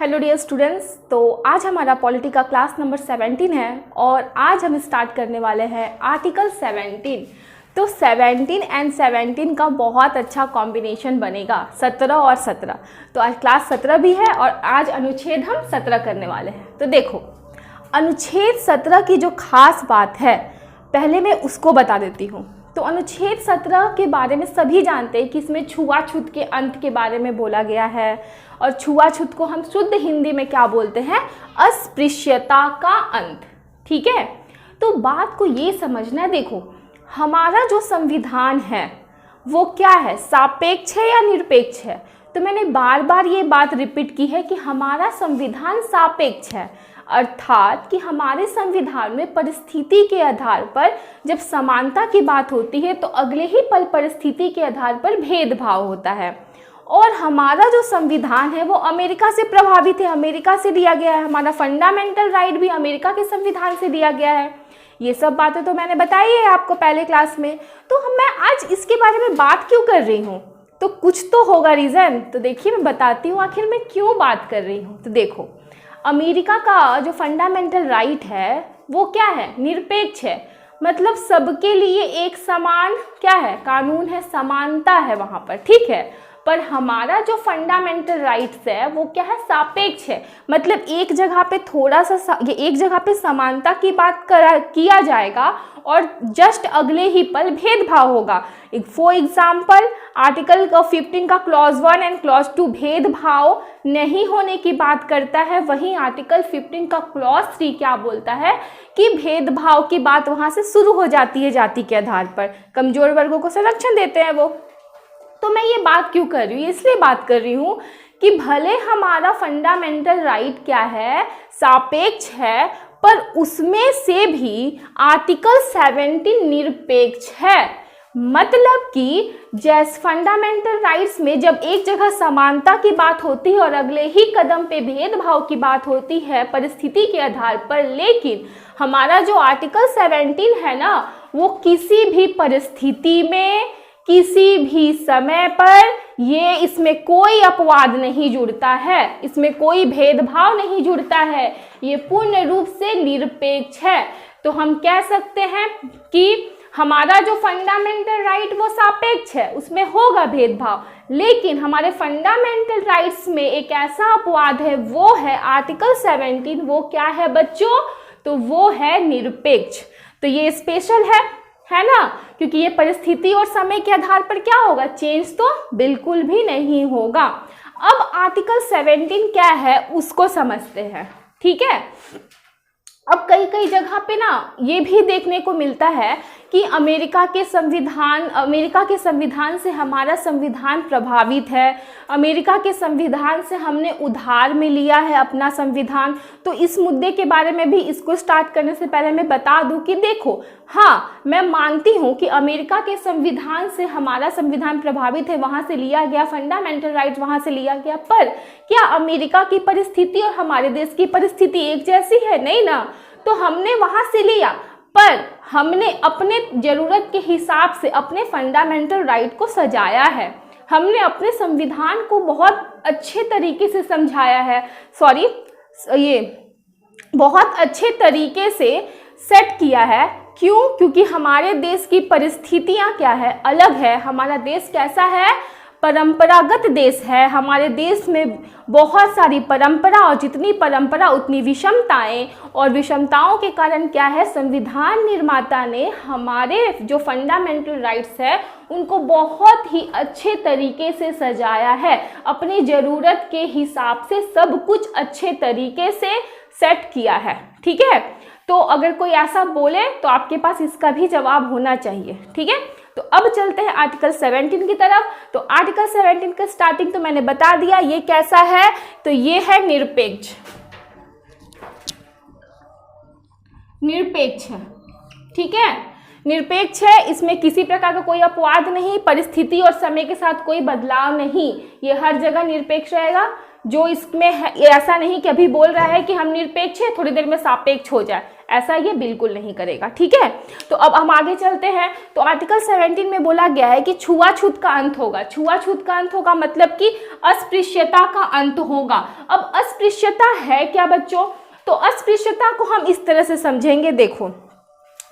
Hello dear students. तो आज हमारा पॉलिटी का क्लास नंबर 17 है और आज हम स्टार्ट करने वाले हैं आर्टिकल 17। तो 17 एंड 17 का बहुत अच्छा कॉम्बिनेशन बनेगा, 17 और 17। तो आज क्लास 17 भी है और आज अनुच्छेद हम 17 करने वाले हैं। तो देखो, अनुच्छेद 17 की जो खास बात है पहले मैं उसको बता देती हूँ। तो अनुच्छेद 17 के बारे में सभी जानते हैं कि इसमें छुआछूत के अंत के बारे में बोला गया है और छुआछूत को हम शुद्ध हिंदी में क्या बोलते हैं? अस्पृश्यता का अंत। ठीक है, तो बात को ये समझना है। देखो, हमारा जो संविधान है वो क्या है, सापेक्ष है या निरपेक्ष है? तो मैंने बार बार ये बात रिपीट की है कि हमारा संविधान सापेक्ष है, अर्थात कि हमारे संविधान में परिस्थिति के आधार पर जब समानता की बात होती है तो अगले ही पल परिस्थिति के आधार पर भेदभाव होता है। और हमारा जो संविधान है वो अमेरिका से प्रभावित है, अमेरिका से दिया गया है। हमारा फंडामेंटल राइट भी अमेरिका के संविधान से दिया गया है। ये सब बातें तो मैंने बताई है आपको पहले क्लास में। तो मैं आज इसके बारे में बात क्यों कर रही हूँ? तो कुछ तो होगा रीज़न। तो देखिए, मैं बताती हूँ आखिर मैं क्यों बात कर रही हूँ। तो देखो, अमेरिका का जो फंडामेंटल राइट है वो क्या है? निरपेक्ष है, मतलब सबके लिए एक समान क्या है? कानून है, समानता है वहाँ पर। ठीक है, पर हमारा जो फंडामेंटल राइट्स है वो क्या है? सापेक्ष है, मतलब एक जगह पे थोड़ा सा एक जगह पे समानता की बात किया जाएगा और जस्ट अगले ही पल भेदभाव होगा। फॉर एग्जाम्पल, आर्टिकल 15 का क्लॉज 1 एंड क्लॉज 2 भेदभाव नहीं होने की बात करता है। वहीं आर्टिकल 15 का क्लॉज 3 क्या बोलता है कि भेदभाव की बात वहां से शुरू हो जाती है, जाति के आधार पर कमजोर वर्गों को संरक्षण देते हैं वो। तो मैं ये बात क्यों कर रही हूँ? इसलिए बात कर रही हूँ कि भले हमारा फंडामेंटल राइट क्या है? सापेक्ष है, पर उसमें से भी आर्टिकल 17 निरपेक्ष है। मतलब कि जैसे फंडामेंटल राइट्स में जब एक जगह समानता की बात होती है और अगले ही कदम पे भेदभाव की बात होती है परिस्थिति के आधार पर, लेकिन हमारा जो आर्टिकल 17 है ना, वो किसी भी परिस्थिति में किसी भी समय पर ये इसमें कोई अपवाद नहीं जुड़ता है, इसमें कोई भेदभाव नहीं जुड़ता है, ये पूर्ण रूप से निरपेक्ष है। तो हम कह सकते हैं कि हमारा जो फंडामेंटल राइट वो सापेक्ष है, उसमें होगा भेदभाव, लेकिन हमारे फंडामेंटल राइट्स में एक ऐसा अपवाद है, वो है आर्टिकल 17। वो क्या है बच्चों? तो वो है निरपेक्ष। तो ये स्पेशल है ना, क्योंकि ये परिस्थिति और समय के आधार पर क्या होगा? चेंज तो बिल्कुल भी नहीं होगा। अब आर्टिकल 17 क्या है उसको समझते हैं। ठीक है, अब कई जगह पे ना ये भी देखने को मिलता है कि अमेरिका के संविधान से हमारा संविधान प्रभावित है, अमेरिका के संविधान से हमने उधार में लिया है अपना संविधान। तो इस मुद्दे के बारे में भी इसको स्टार्ट करने से पहले मैं बता दूं कि देखो, हाँ मैं मानती हूँ कि अमेरिका के संविधान से हमारा संविधान प्रभावित है, वहाँ से लिया गया फंडामेंटल राइट वहाँ से लिया गया, पर क्या अमेरिका की परिस्थिति और हमारे देश की परिस्थिति एक जैसी है? नहीं ना। तो हमने वहाँ से लिया, पर हमने अपने ज़रूरत के हिसाब से अपने फंडामेंटल राइट को सजाया है, हमने अपने संविधान को बहुत अच्छे तरीके से समझाया है, बहुत अच्छे तरीके से सेट किया है। क्यों? क्योंकि हमारे देश की परिस्थितियाँ क्या है? अलग है। हमारा देश कैसा है? परंपरागत देश है। हमारे देश में बहुत सारी परंपरा और जितनी परंपरा उतनी विषमताएं, और विषमताओं के कारण क्या है? संविधान निर्माता ने हमारे जो फंडामेंटल राइट्स है उनको बहुत ही अच्छे तरीके से सजाया है, अपनी ज़रूरत के हिसाब से सब कुछ अच्छे तरीके से सेट किया है। ठीक है, तो अगर कोई ऐसा बोले तो आपके पास इसका भी जवाब होना चाहिए। ठीक है, तो अब चलते हैं आर्टिकल 17 की तरफ। तो आर्टिकल 17 का स्टार्टिंग तो मैंने बता दिया, ये कैसा है? तो ये है निरपेक्ष। निरपेक्ष है, ठीक है, निरपेक्ष है। इसमें किसी प्रकार का कोई अपवाद नहीं, परिस्थिति और समय के साथ कोई बदलाव नहीं, ये हर जगह निरपेक्ष रहेगा। जो इसमें है ऐसा नहीं कि अभी बोल रहा है कि हम निरपेक्ष है, थोड़ी देर में सापेक्ष हो जाए, ऐसा ये बिल्कुल नहीं करेगा। ठीक है, तो अब हम आगे चलते हैं। तो आर्टिकल 17 में बोला गया है कि छुआछूत का अंत होगा। छुआछूत का अंत होगा मतलब कि अस्पृश्यता का अंत होगा। अब अस्पृश्यता है क्या बच्चों? तो अस्पृश्यता को हम इस तरह से समझेंगे, देखो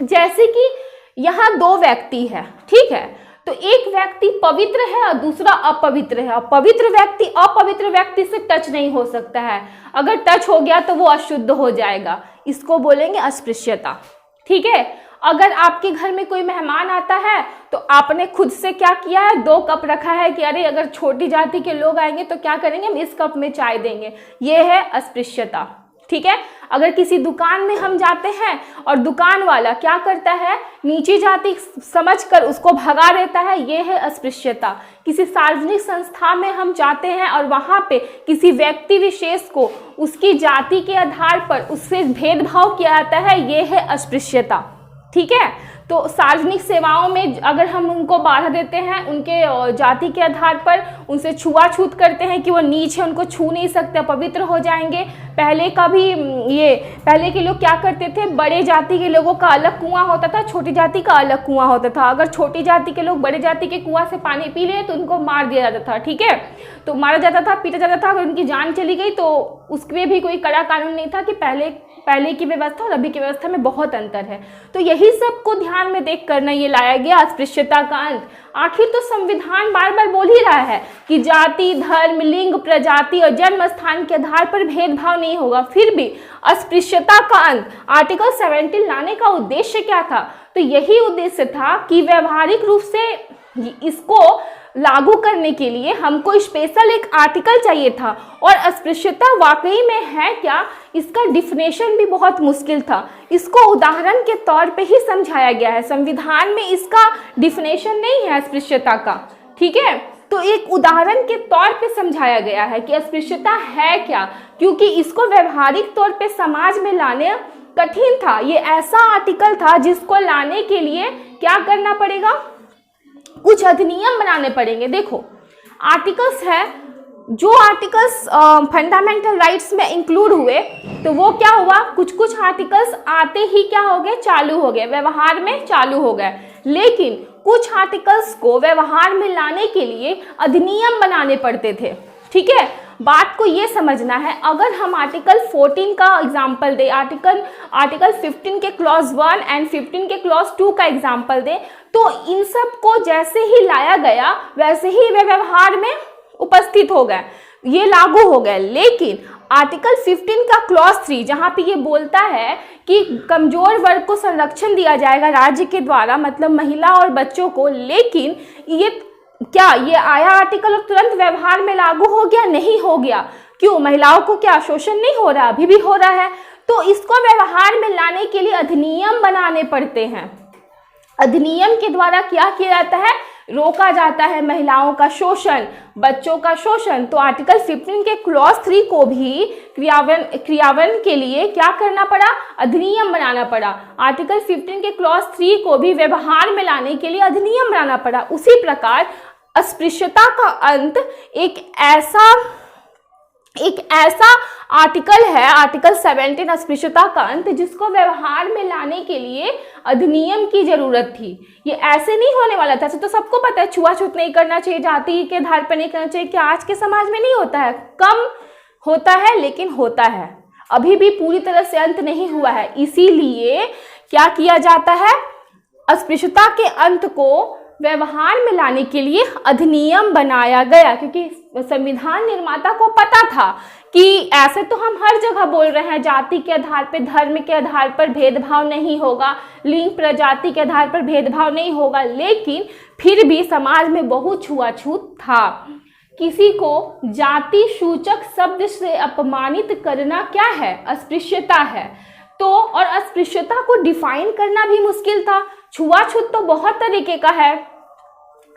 जैसे कि यहाँ दो व्यक्ति है, ठीक है, तो एक व्यक्ति पवित्र है और दूसरा अपवित्र है। पवित्र व्यक्ति अपवित्र व्यक्ति से टच नहीं हो सकता है, अगर टच हो गया तो वो अशुद्ध हो जाएगा, इसको बोलेंगे अस्पृश्यता। ठीक है, अगर आपके घर में कोई मेहमान आता है तो आपने खुद से क्या किया है, 2 कप रखा है कि अरे अगर छोटी जाति के लोग आएंगे तो क्या करेंगे, हम इस कप में चाय देंगे, ये है अस्पृश्यता। ठीक है, अगर किसी दुकान में हम जाते हैं और दुकान वाला क्या करता है, नीची जाति समझकर उसको भगा देता है, ये है अस्पृश्यता। किसी सार्वजनिक संस्था में हम जाते हैं और वहाँ पे किसी व्यक्ति विशेष को उसकी जाति के आधार पर उससे भेदभाव किया जाता है, ये है अस्पृश्यता। ठीक है, तो सार्वजनिक सेवाओं में अगर हम उनको बाधा देते हैं उनके जाति के आधार पर, उनसे छुआछूत करते हैं कि वो नीच है, उनको छू नहीं सकते, पवित्र हो जाएंगे। पहले के लोग क्या करते थे, बड़े जाति के लोगों का अलग कुआं होता था, छोटी जाति का अलग कुआं होता था। अगर छोटी जाति के लोग बड़े जाति के कुआं से पानी पी ले तो उनको मार दिया जाता था। ठीक है, तो मारा जाता था, पीटा जाता था। अगर उनकी जान चली गई तो उसमें भी कोई कड़ा कानून नहीं था कि पहले की व्यवस्था और अभी की व्यवस्था में बहुत अंतर है। तो यही सब को ध्यान में देख कर ये लाया गया अस्पृश्यता का अंत। आखिर तो संविधान बार बार बोल ही रहा है कि जाति, धर्म, लिंग, प्रजाति और जन्म स्थान के आधार पर भेदभाव नहीं होगा, फिर भी अस्पृश्यता का अंत आर्टिकल 17 लाने का उद्देश्य क्या था? तो यही उद्देश्य था कि व्यवहारिक रूप से इसको लागू करने के लिए हमको स्पेशल एक आर्टिकल चाहिए था। और अस्पृश्यता वाकई में है क्या, इसका डिफिनेशन भी बहुत मुश्किल था। इसको उदाहरण के तौर पे ही समझाया गया है, संविधान में इसका डिफिनेशन नहीं है अस्पृश्यता का। ठीक है, तो एक उदाहरण के तौर पे समझाया गया है कि अस्पृश्यता है क्या, क्योंकि इसको व्यवहारिक तौर पे समाज में लाने कठिन था। ये ऐसा आर्टिकल था जिसको लाने के लिए क्या करना पड़ेगा, कुछ अधिनियम बनाने पड़ेंगे। देखो आर्टिकल्स है, जो आर्टिकल्स फंडामेंटल राइट्स में इंक्लूड हुए तो वो क्या हुआ, कुछ आर्टिकल्स आते ही क्या हो गए, चालू हो गए, व्यवहार में चालू हो गए। लेकिन कुछ आर्टिकल्स को व्यवहार में लाने के लिए अधिनियम बनाने पड़ते थे। ठीक है, बात को ये समझना है। अगर हम आर्टिकल 14 का एग्जाम्पल दें, आर्टिकल 15 के क्लॉज 1 एंड 15 के क्लॉज 2 का एग्जाम्पल दें, तो इन सब को जैसे ही लाया गया वैसे ही वे व्यवहार में उपस्थित हो गए, ये लागू हो गए। लेकिन आर्टिकल 15 का क्लॉज 3 जहाँ पे ये बोलता है कि कमजोर वर्ग को संरक्षण दिया जाएगा राज्य के द्वारा, मतलब महिला और बच्चों को, लेकिन ये आया आर्टिकल और तुरंत व्यवहार में लागू हो गया? नहीं हो गया। क्यों? महिलाओं को क्या शोषण नहीं हो रहा, अभी भी हो रहा है। तो इसको व्यवहार में लाने के लिए अधिनियम बनाने पड़ते हैं। अधिनियम के द्वारा क्या किया जाता है, रोका जाता है महिलाओं का शोषण, बच्चों का शोषण। तो आर्टिकल 15 के क्लॉज 3 को भी क्रियान्वयन के लिए क्या करना पड़ा, अधिनियम बनाना पड़ा। आर्टिकल 15 के क्लॉज 3 को भी व्यवहार में लाने के लिए अधिनियम बनाना पड़ा। उसी प्रकार अस्पृश्यता का अंत एक ऐसा आर्टिकल है, आर्टिकल 17 अस्पृश्यता का अंत, जिसको व्यवहार में लाने के लिए अधिनियम की जरूरत थी। ये ऐसे नहीं होने वाला था। तो सबको पता है छुआछूत नहीं करना चाहिए, जाति के आधार पर नहीं करना चाहिए, कि आज के समाज में नहीं होता है, कम होता है लेकिन होता है, अभी भी पूरी तरह से अंत नहीं हुआ है। इसीलिए क्या किया जाता है, अस्पृश्यता के अंत को व्यवहार में लाने के लिए अधिनियम बनाया गया, क्योंकि संविधान निर्माता को पता था कि ऐसे तो हम हर जगह बोल रहे हैं जाति के आधार पर, धर्म के आधार पर भेदभाव नहीं होगा, लिंग प्रजाति के आधार पर भेदभाव नहीं होगा, लेकिन फिर भी समाज में बहुत छुआछूत था। किसी को जाति सूचक शब्द से अपमानित करना क्या है, अस्पृश्यता है। तो और अस्पृश्यता को डिफाइन करना भी मुश्किल था। छुआछूत तो बहुत तरीके का है,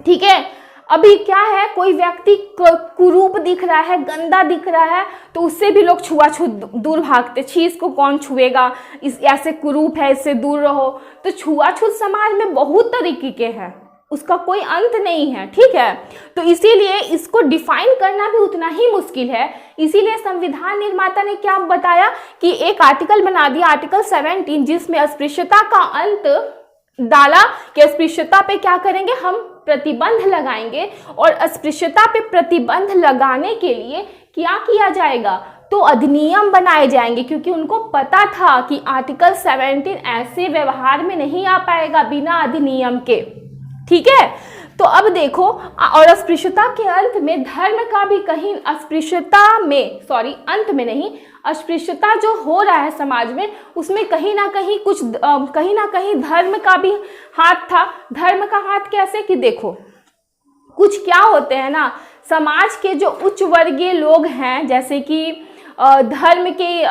ठीक है। अभी क्या है, कोई व्यक्ति कुरूप दिख रहा है, गंदा दिख रहा है, तो उससे भी लोग छुआछूत दूर भागते, छी इसको कौन छुएगा, इस ऐसे कुरूप है, इससे दूर रहो। तो छुआछूत समाज में बहुत तरीके के हैं, उसका कोई अंत नहीं है, ठीक है। तो इसीलिए इसको डिफाइन करना भी उतना ही मुश्किल है। इसीलिए संविधान निर्माता ने क्या बताया कि एक आर्टिकल बना दिया, आर्टिकल 17, जिसमें अस्पृश्यता का अंत डाला कि अस्पृश्यता पे क्या करेंगे, हम प्रतिबंध लगाएंगे। और अस्पृश्यता पे प्रतिबंध लगाने के लिए क्या किया जाएगा, तो अधिनियम बनाए जाएंगे, क्योंकि उनको पता था कि आर्टिकल 17 ऐसे व्यवहार में नहीं आ पाएगा बिना अधिनियम के, ठीक है। तो अब देखो, और अस्पृश्यता के अंत में धर्म का भी कहीं, अस्पृश्यता में अंत में नहीं, अस्पृश्यता जो हो रहा है समाज में, उसमें कहीं ना कहीं धर्म का भी हाथ था। धर्म का हाथ कैसे कि देखो, कुछ क्या होते हैं ना, समाज के जो उच्च वर्गीय लोग हैं, जैसे कि धर्म के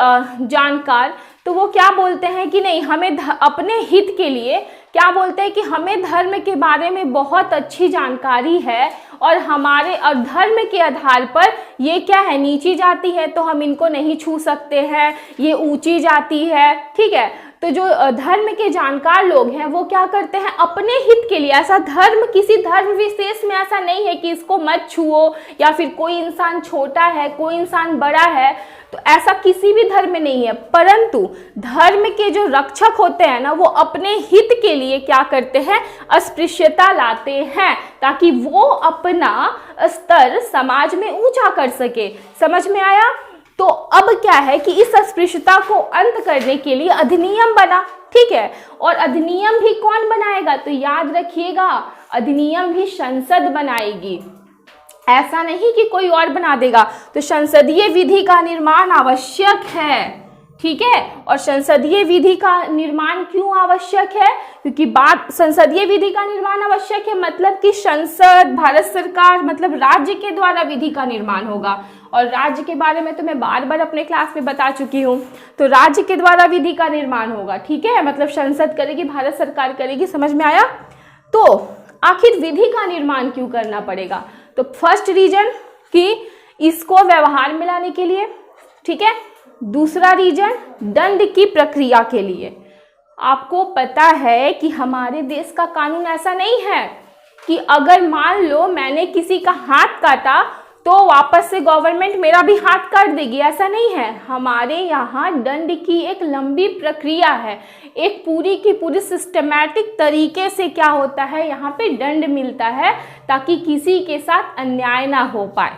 जानकार, तो वो क्या बोलते हैं कि नहीं, हमें अपने हित के लिए क्या बोलते हैं कि हमें धर्म के बारे में बहुत अच्छी जानकारी है, और हमारे और धर्म के आधार पर ये क्या है, नीची जाति है तो हम इनको नहीं छू सकते हैं, ये ऊंची जाति है, ठीक है। तो जो धर्म के जानकार लोग हैं वो क्या करते हैं, अपने हित के लिए, ऐसा धर्म किसी धर्म विशेष में ऐसा नहीं है कि इसको मत छुओ, या फिर कोई इंसान छोटा है कोई इंसान बड़ा है, तो ऐसा किसी भी धर्म में नहीं है। परंतु धर्म के जो रक्षक होते हैं ना, वो अपने हित के लिए क्या करते हैं, अस्पृश्यता लाते हैं, ताकि वो अपना स्तर समाज में ऊंचा कर सके। समझ में आया। तो अब क्या है कि इस अस्पृश्यता को अंत करने के लिए अधिनियम बना, ठीक है। और अधिनियम भी कौन बनाएगा, तो याद रखिएगा, अधिनियम भी संसद बनाएगी, ऐसा नहीं कि कोई और बना देगा। तो संसदीय विधि का निर्माण आवश्यक है, ठीक है। और संसदीय विधि का निर्माण क्यों आवश्यक है, क्योंकि संसदीय विधि का निर्माण आवश्यक है, मतलब कि संसद, भारत सरकार, मतलब राज्य के द्वारा विधि का निर्माण होगा। और राज्य के बारे में तो मैं बार बार अपने क्लास में बता चुकी हूँ। तो राज्य के द्वारा विधि का निर्माण होगा, ठीक है, मतलब संसद करेगी, भारत सरकार करेगी। समझ में आया। तो आखिर विधि का निर्माण क्यों करना पड़ेगा, तो फर्स्ट रीजन कि इसको व्यवहार में लाने के लिए, ठीक है। दूसरा रीजन दंड की प्रक्रिया के लिए। आपको पता है कि हमारे देश का कानून ऐसा नहीं है कि अगर मान लो मैंने किसी का हाथ काटा तो वापस से गवर्नमेंट मेरा भी हाथ काट देगी, ऐसा नहीं है। हमारे यहाँ दंड की एक लंबी प्रक्रिया है, एक पूरी की पूरी सिस्टमैटिक तरीके से क्या होता है, यहाँ पे दंड मिलता है, ताकि किसी के साथ अन्याय ना हो पाए,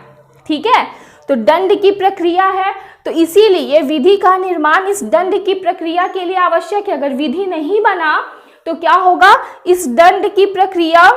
ठीक है। तो दंड की प्रक्रिया है, तो इसीलिए विधि का निर्माण इस दंड की प्रक्रिया के लिए आवश्यक है। अगर विधि नहीं बना तो क्या होगा, इस दंड की प्रक्रिया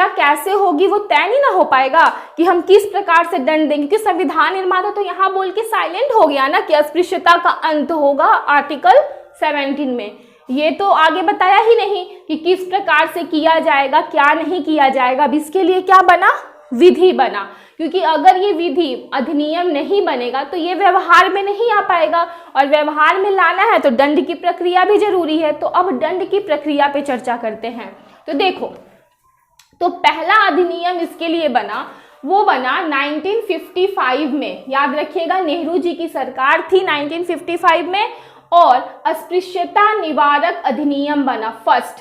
कैसे होगी वो तय नहीं ना हो पाएगा कि हम किस प्रकार से दंड देंगे, क्योंकि संविधान निर्माता तो यहाँ बोल के साइलेंट हो गया ना कि अस्पृश्यता का अंत होगा आर्टिकल 17 में। ये तो आगे बताया ही नहीं कि किस प्रकार से किया जाएगा, क्या नहीं किया जाएगा। अब इसके लिए क्या बना, विधि बना, क्योंकि अगर ये विधि अधिनियम नहीं बनेगा तो ये व्यवहार में नहीं आ पाएगा, और व्यवहार में लाना है तो दंड की प्रक्रिया भी जरूरी है। तो अब दंड की प्रक्रिया पे चर्चा करते हैं। तो देखो, तो पहला अधिनियम इसके लिए बना, वो बना 1955 में। याद रखिएगा, नेहरू जी की सरकार थी 1955 में, और अस्पृश्यता निवारक अधिनियम बना फर्स्ट।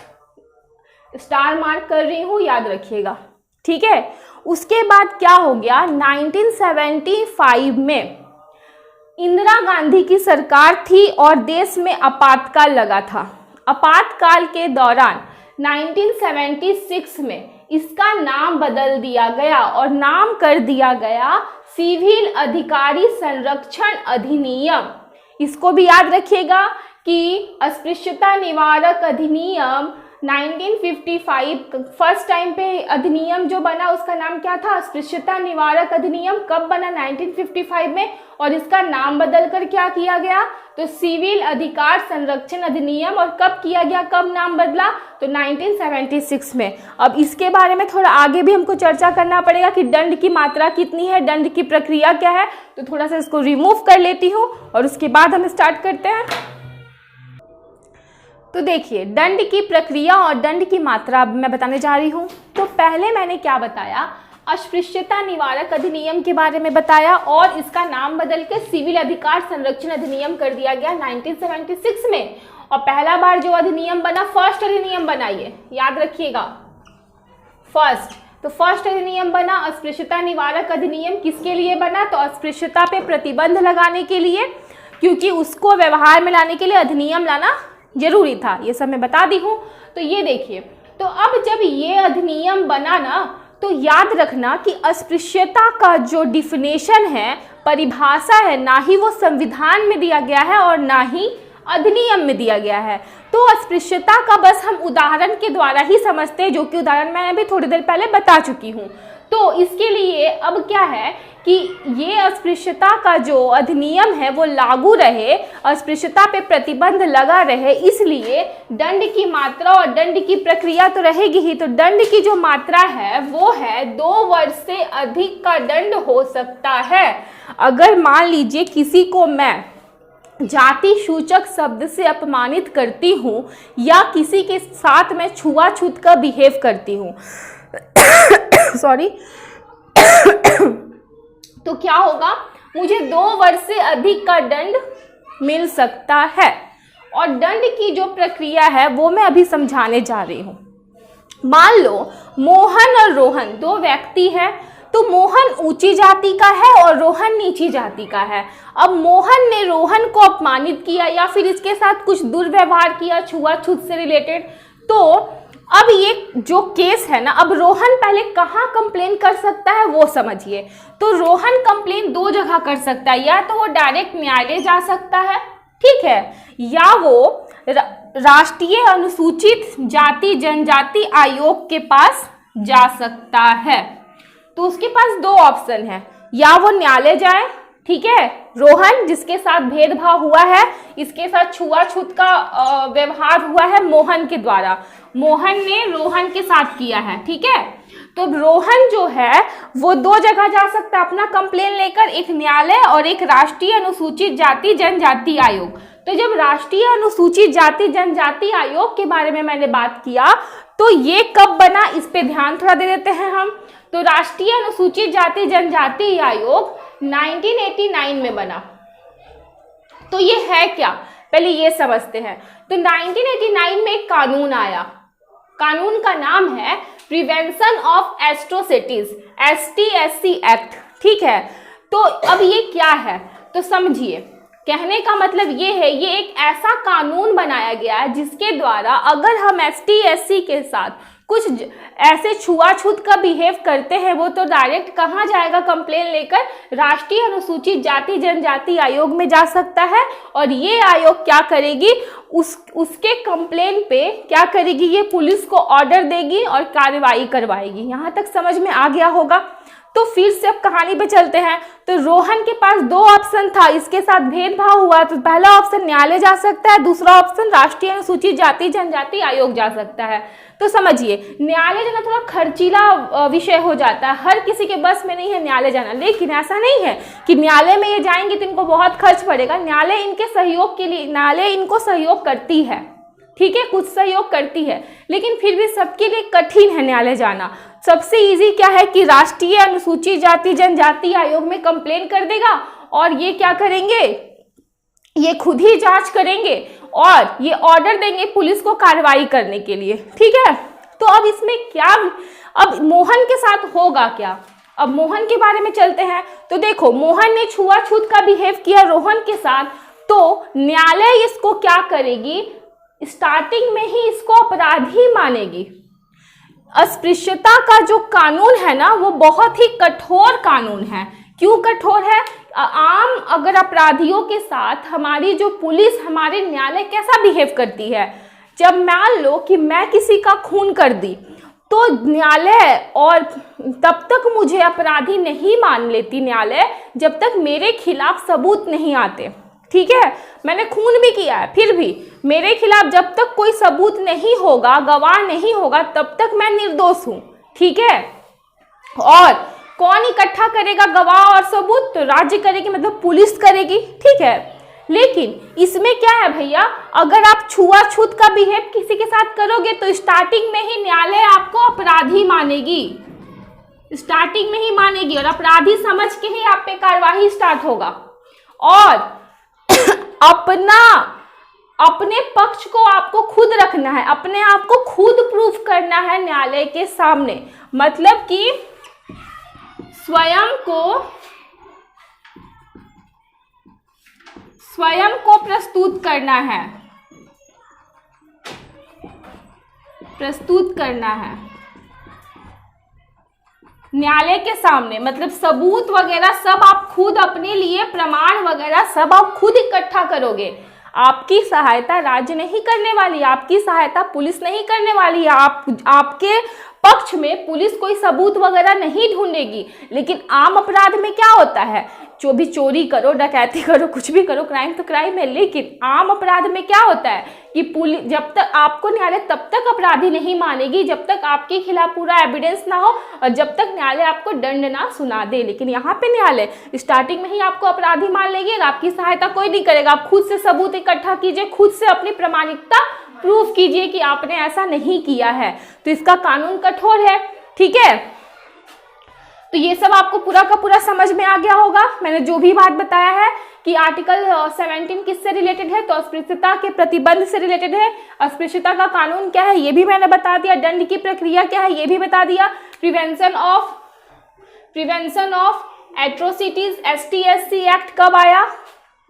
स्टार मार्क कर रही हूँ, याद रखिएगा, ठीक है। उसके बाद क्या हो गया, 1975 में इंदिरा गांधी की सरकार थी और देश में आपातकाल लगा था। आपातकाल के दौरान 1976 में इसका नाम बदल दिया गया और नाम कर दिया गया सिविल अधिकारी संरक्षण अधिनियम। इसको भी याद रखिएगा कि अस्पृश्यता निवारक अधिनियम 1955 फर्स्ट टाइम पे अधिनियम जो बना उसका नाम क्या था, अस्पृश्यता निवारक अधिनियम। कब बना, 1955 में, और इसका नाम बदल कर क्या किया गया, तो सिविल अधिकार संरक्षण अधिनियम। और कब किया गया, कब नाम बदला, तो 1976 में। अब इसके बारे में थोड़ा आगे भी हमको चर्चा करना पड़ेगा कि दंड की मात्रा कितनी है, दंड की प्रक्रिया क्या है। तो थोड़ा सा इसको रिमूव कर लेती हूँ और उसके बाद हम स्टार्ट करते हैं। तो देखिए, दंड की प्रक्रिया और दंड की मात्रा मैं बताने जा रही हूँ। तो पहले मैंने क्या बताया, अस्पृश्यता निवारक अधिनियम के बारे में बताया, और इसका नाम बदल के सिविल अधिकार संरक्षण अधिनियम कर दिया गया 1976 में। और पहला बार जो अधिनियम बना फर्स्ट अधिनियम बना, ये याद रखिएगा फर्स्ट। तो फर्स्ट अधिनियम बना अस्पृश्यता निवारक अधिनियम, किसके लिए बना? तो अस्पृश्यता पे प्रतिबंध लगाने के लिए, क्योंकि उसको व्यवहार में लाने के लिए अधिनियम लाना जरूरी था। ये सब मैं बता दी हूँ। तो ये देखिए, तो अब जब ये अधिनियम बना ना, तो याद रखना कि अस्पृश्यता का जो डिफिनेशन है, परिभाषा है, ना ही वो संविधान में दिया गया है और ना ही अधिनियम में दिया गया है। तो अस्पृश्यता का बस हम उदाहरण के द्वारा ही समझते हैं, जो कि उदाहरण मैं अभी थोड़ी देर पहले बता चुकी हूँ। तो इसके लिए अब क्या है कि ये अस्पृश्यता का जो अधिनियम है वो लागू रहे, अस्पृश्यता पे प्रतिबंध लगा रहे, इसलिए दंड की मात्रा और दंड की प्रक्रिया तो रहेगी ही। तो दंड की जो मात्रा है वो है 2 वर्ष से अधिक का दंड हो सकता है। अगर मान लीजिए किसी को मैं जाति सूचक शब्द से अपमानित करती हूँ या किसी के साथ मैं छुआछूत का बिहेव करती हूँ सॉरी तो क्या होगा? मुझे 2 वर्ष से अधिक का दंड मिल सकता है। और दंड की जो प्रक्रिया है वो मैं अभी समझाने जा रही हूँ। मान लो मोहन और रोहन 2 व्यक्ति हैं, तो मोहन ऊंची जाति का है और रोहन नीची जाति का है। अब मोहन ने रोहन को अपमानित किया या फिर इसके साथ कुछ दुर्व्यवहार किया छुआछूत से रिलेटेड। तो अब ये जो केस है ना, अब रोहन पहले कहाँ कंप्लेन कर सकता है वो समझिए। तो रोहन कंप्लेन 2 जगह कर सकता है, या तो वो डायरेक्ट न्यायालय जा सकता है, ठीक है, या वो राष्ट्रीय अनुसूचित जाति जनजाति आयोग के पास जा सकता है। तो उसके पास 2 ऑप्शन है, या वो न्यायालय जाए, ठीक है, रोहन जिसके साथ भेदभाव हुआ है, इसके साथ छुआछूत का व्यवहार हुआ है मोहन के द्वारा, मोहन ने रोहन के साथ किया है, ठीक है। तो रोहन जो है वो 2 जगह जा सकता है अपना कंप्लेन लेकर, एक न्यायालय और एक राष्ट्रीय अनुसूचित जाति जनजाति आयोग। तो जब राष्ट्रीय अनुसूचित जाति जनजाति आयोग के बारे में मैंने बात किया, तो ये कब बना इस पे ध्यान थोड़ा दे देते हैं हम। तो राष्ट्रीय अनुसूचित जाति जनजाति आयोग 1989 में बना। तो ये है क्या, पहले ये समझते हैं। तो 1989 में एक कानून आया, कानून का नाम है prevention of atrocities, STSC act, ठीक है। तो अब ये क्या है, तो समझिए, कहने का मतलब ये है, ये एक ऐसा कानून बनाया गया है जिसके द्वारा अगर हम STSC के साथ कुछ ऐसे छुआछूत का बिहेव करते हैं, वो तो डायरेक्ट कहाँ जाएगा कंप्लेन लेकर? राष्ट्रीय अनुसूचित जाति जनजाति आयोग में जा सकता है। और ये आयोग क्या करेगी, उसके कंप्लेन पे क्या करेगी, ये पुलिस को ऑर्डर देगी और कार्रवाई करवाएगी। यहाँ तक समझ में आ गया होगा। तो फिर से अब कहानी पे चलते हैं। तो रोहन के पास 2 ऑप्शन था, इसके साथ भेदभाव हुआ, तो पहला ऑप्शन न्यायालय जा सकता है, दूसरा ऑप्शन राष्ट्रीय अनुसूचित जाति जनजाति आयोग जा सकता है। तो समझिए, न्यायालय जाना थोड़ा खर्चीला विषय हो जाता है, हर किसी के बस में नहीं है न्यायालय जाना। लेकिन ऐसा नहीं है कि न्यायालय में ये जाएंगे तो इनको बहुत खर्च पड़ेगा, न्यायालय इनके सहयोग के लिए, न्यायालय इनको सहयोग करती है, ठीक है, कुछ सहयोग करती है, लेकिन फिर भी सबके लिए कठिन है न्यायालय जाना। सबसे इजी क्या है कि राष्ट्रीय अनुसूचित जाति जनजाति आयोग में कंप्लेन कर देगा और ये क्या करेंगे, ये खुद ही जांच करेंगे और ये ऑर्डर देंगे पुलिस को कार्रवाई करने के लिए, ठीक है। तो अब इसमें क्या, अब मोहन के साथ होगा क्या, अब मोहन के बारे में चलते हैं। तो देखो, मोहन ने छुआछूत का बिहेव किया रोहन के साथ, तो न्यायालय इसको क्या करेगी, स्टार्टिंग में ही इसको अपराधी मानेगी। अस्पृश्यता का जो कानून है ना, वो बहुत ही कठोर कानून है। क्यों कठोर है? आम अगर अपराधियों के साथ हमारी जो पुलिस, हमारे न्यायालय कैसा बिहेव करती है, जब मान लो कि मैं किसी का खून कर दी, तो न्यायालय, और तब तक मुझे अपराधी नहीं मान लेती न्यायालय जब तक मेरे खिलाफ सबूत नहीं आते, ठीक है। मैंने खून भी किया है, फिर भी मेरे खिलाफ जब तक कोई सबूत नहीं होगा, गवाह नहीं होगा, तब तक मैं निर्दोष हूं, ठीक है। और कौन इकट्ठा करेगा गवाह और सबूत? तो राज्य करेगी, मतलब पुलिस करेगी, ठीक है। लेकिन इसमें क्या है भैया, अगर आप छुआछूत का बिहेव किसी के साथ करोगे तो स्टार्टिंग में ही न्यायालय आपको अपराधी मानेगी, स्टार्टिंग में ही मानेगी, और अपराधी समझ के ही आप पे कार्यवाही स्टार्ट होगा। और अपना अपने पक्ष को आपको खुद रखना है, अपने आप को खुद प्रूफ करना है न्यायालय के सामने। मतलब कि स्वयं को प्रस्तुत करना है न्यायालय के सामने। मतलब सबूत वगैरह सब आप खुद अपने लिए, प्रमाण वगैरह सब आप खुद इकट्ठा करोगे। आपकी सहायता राज्य नहीं करने वाली, आपकी सहायता पुलिस नहीं करने वाली है, आपके पक्ष में पुलिस कोई सबूत वगैरह नहीं ढूंढेगी। लेकिन आम अपराध में क्या होता है, जो भी चोरी करो, डकैती करो, कुछ भी करो, क्राइम तो क्राइम है, लेकिन आम अपराध में क्या होता है कि पुलिस, जब तक आपको न्यायालय तब तक अपराधी नहीं मानेगी जब तक आपके खिलाफ पूरा एविडेंस ना हो और जब तक न्यायालय आपको दंड ना सुना दे। लेकिन यहाँ पे न्यायालय स्टार्टिंग में ही आपको अपराधी मान लेगी और आपकी सहायता कोई नहीं करेगा। आप खुद से सबूत इकट्ठा कीजिए, खुद से अपनी प्रामाणिकता प्रूफ कीजिए कि आपने ऐसा नहीं किया है। तो इसका कानून कठोर है, ठीक है। तो ये सब आपको पूरा का पूरा समझ में आ गया होगा। मैंने जो भी बात बताया है कि आर्टिकल 17 किससे रिलेटेड है, तो अस्पृश्यता के प्रतिबंध से रिलेटेड है। अस्पृश्यता का कानून क्या है ये भी मैंने बता दिया, दंड की प्रक्रिया क्या है ये भी बता दिया, prevention of atrocities ST/SC act कब आया,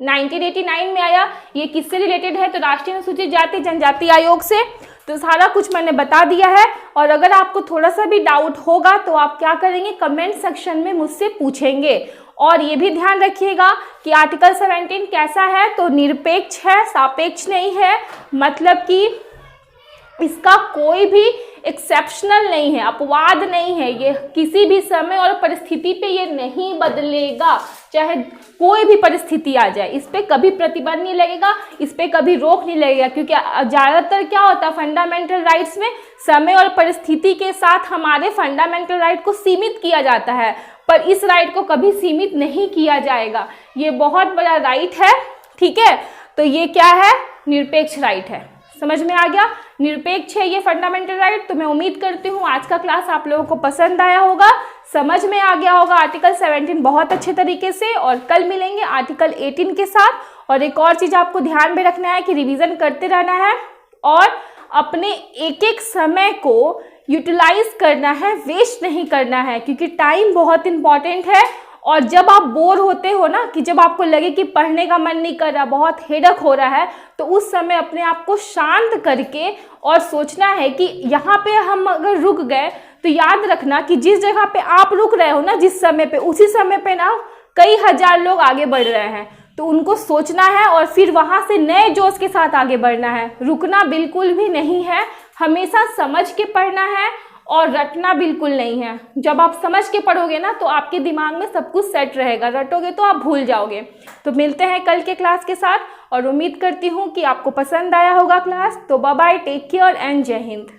1989 में आया। ये किससे रिलेटेड है, तो राष्ट्रीय अनुसूचित जाति जनजाति आयोग से। तो सारा कुछ मैंने बता दिया है। और अगर आपको थोड़ा सा भी डाउट होगा तो आप क्या करेंगे, कमेंट सेक्शन में मुझसे पूछेंगे। और ये भी ध्यान रखिएगा कि आर्टिकल 17 कैसा है, तो निरपेक्ष है, सापेक्ष नहीं है। मतलब कि इसका कोई भी एक्सेप्शनल नहीं है, अपवाद नहीं है। ये किसी भी समय और परिस्थिति पे ये नहीं बदलेगा, चाहे कोई भी परिस्थिति आ जाए, इस पे कभी प्रतिबंध नहीं लगेगा, इस पे कभी रोक नहीं लगेगा। क्योंकि ज़्यादातर क्या होता है फंडामेंटल राइट्स में, समय और परिस्थिति के साथ हमारे फंडामेंटल राइट को सीमित किया जाता है, पर इस राइट को कभी सीमित नहीं किया जाएगा। ये बहुत बड़ा राइट है, ठीक है। तो ये क्या है, निरपेक्ष राइट है। समझ में आ गया, निरपेक्ष है ये फंडामेंटल राइट। तो मैं उम्मीद करती हूँ आज का क्लास आप लोगों को पसंद आया होगा, समझ में आ गया होगा आर्टिकल 17 बहुत अच्छे तरीके से। और कल मिलेंगे आर्टिकल 18 के साथ। और एक और चीज़ आपको ध्यान में रखना है कि रिवीजन करते रहना है और अपने एक एक समय को यूटिलाइज करना है, वेस्ट नहीं करना है, क्योंकि टाइम बहुत इंपॉर्टेंट है। और जब आप बोर होते हो ना, कि जब आपको लगे कि पढ़ने का मन नहीं कर रहा, बहुत हेडक हो रहा है, तो उस समय अपने आप को शांत करके और सोचना है कि यहाँ पे हम अगर रुक गए तो याद रखना कि जिस जगह पे आप रुक रहे हो ना, जिस समय पे, उसी समय पे ना कई हजार लोग आगे बढ़ रहे हैं। तो उनको सोचना है और फिर वहाँ से नए जोश के साथ आगे बढ़ना है। रुकना बिल्कुल भी नहीं है, हमेशा समझ के पढ़ना है और रटना बिल्कुल नहीं है। जब आप समझ के पढ़ोगे ना तो आपके दिमाग में सब कुछ सेट रहेगा, रटोगे तो आप भूल जाओगे। तो मिलते हैं कल के क्लास के साथ और उम्मीद करती हूँ कि आपको पसंद आया होगा क्लास। तो bye bye, take care and Jai Hind.